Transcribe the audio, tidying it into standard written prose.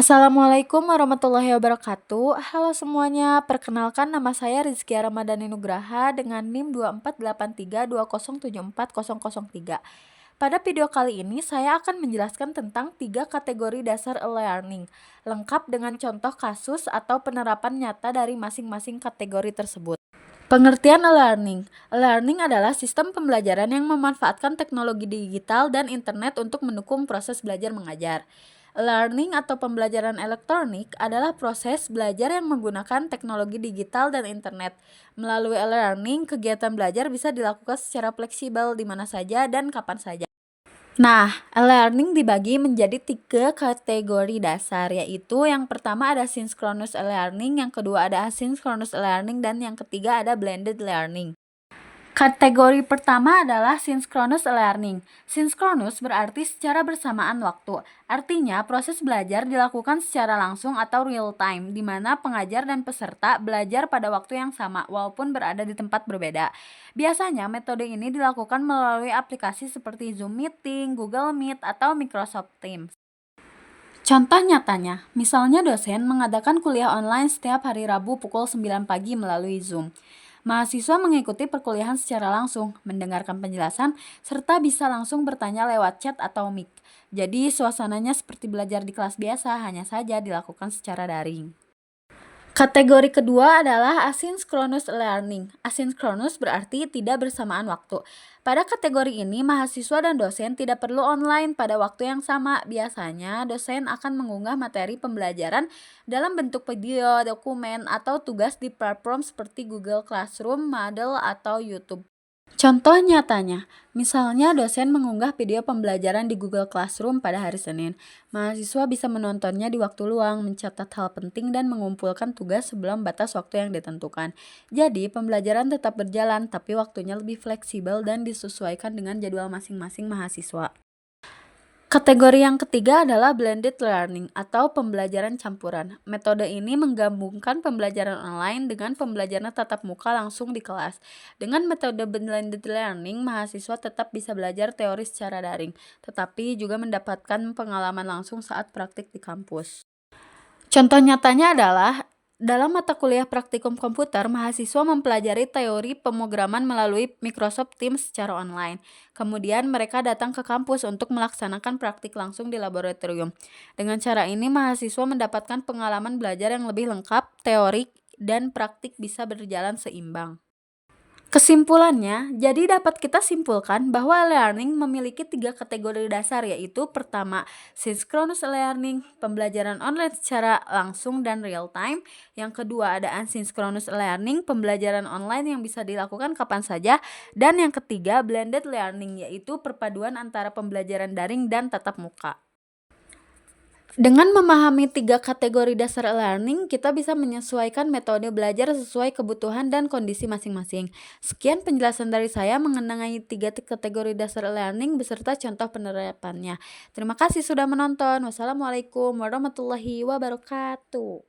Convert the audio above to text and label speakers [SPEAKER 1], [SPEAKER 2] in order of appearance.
[SPEAKER 1] Assalamualaikum warahmatullahi wabarakatuh. Halo semuanya, perkenalkan nama saya Rizkia Ramadhani Nugraha dengan NIM 248320740003. Pada video kali ini saya akan menjelaskan tentang 3 kategori dasar e-learning, lengkap dengan contoh kasus atau penerapan nyata dari masing-masing kategori tersebut. Pengertian e-learning. E-learning adalah sistem pembelajaran yang memanfaatkan teknologi digital dan internet untuk mendukung proses belajar mengajar. E-learning atau pembelajaran elektronik adalah proses belajar yang menggunakan teknologi digital dan internet. Melalui e-learning, kegiatan belajar bisa dilakukan secara fleksibel di mana saja dan kapan saja. Nah, e-learning dibagi menjadi 3 kategori dasar, yaitu yang pertama ada synchronous e-learning, yang kedua ada asynchronous e-learning, dan yang ketiga ada blended learning. Kategori pertama adalah synchronous learning. Synchronous berarti secara bersamaan waktu. Artinya, proses belajar dilakukan secara langsung atau real time, di mana pengajar dan peserta belajar pada waktu yang sama walaupun berada di tempat berbeda. Biasanya, metode ini dilakukan melalui aplikasi seperti Zoom Meeting, Google Meet, atau Microsoft Teams. Contoh nyatanya, misalnya dosen mengadakan kuliah online setiap hari Rabu pukul 9 pagi melalui Zoom. Mahasiswa mengikuti perkuliahan secara langsung, mendengarkan penjelasan, serta bisa langsung bertanya lewat chat atau mic. Jadi suasananya seperti belajar di kelas biasa, hanya saja dilakukan secara daring. Kategori kedua adalah asynchronous learning. Asynchronous berarti tidak bersamaan waktu. Pada kategori ini, mahasiswa dan dosen tidak perlu online pada waktu yang sama. Biasanya, dosen akan mengunggah materi pembelajaran dalam bentuk video, dokumen, atau tugas di platform seperti Google Classroom, Moodle, atau YouTube. Contoh nyatanya, misalnya dosen mengunggah video pembelajaran di Google Classroom pada hari Senin. Mahasiswa bisa menontonnya di waktu luang, mencatat hal penting, dan mengumpulkan tugas sebelum batas waktu yang ditentukan. Jadi, pembelajaran tetap berjalan, tapi waktunya lebih fleksibel dan disesuaikan dengan jadwal masing-masing mahasiswa. Kategori yang ketiga adalah blended learning atau pembelajaran campuran. Metode ini menggabungkan pembelajaran online dengan pembelajaran tatap muka langsung di kelas. Dengan metode blended learning, mahasiswa tetap bisa belajar teori secara daring, tetapi juga mendapatkan pengalaman langsung saat praktik di kampus. Contoh nyatanya adalah dalam mata kuliah praktikum komputer, mahasiswa mempelajari teori pemrograman melalui Microsoft Teams secara online. Kemudian mereka datang ke kampus untuk melaksanakan praktik langsung di laboratorium. Dengan cara ini, mahasiswa mendapatkan pengalaman belajar yang lebih lengkap, teorik dan praktik bisa berjalan seimbang. Kesimpulannya, jadi dapat kita simpulkan bahwa learning memiliki 3 kategori dasar, yaitu pertama, synchronous learning, pembelajaran online secara langsung dan real time. Yang kedua ada asynchronous learning, pembelajaran online yang bisa dilakukan kapan saja. Dan yang ketiga, blended learning, yaitu perpaduan antara pembelajaran daring dan tatap muka. Dengan memahami 3 kategori dasar e-learning, kita bisa menyesuaikan metode belajar sesuai kebutuhan dan kondisi masing-masing. Sekian penjelasan dari saya mengenai 3 kategori dasar e-learning beserta contoh penerapannya. Terima kasih sudah menonton. Wassalamualaikum warahmatullahi wabarakatuh.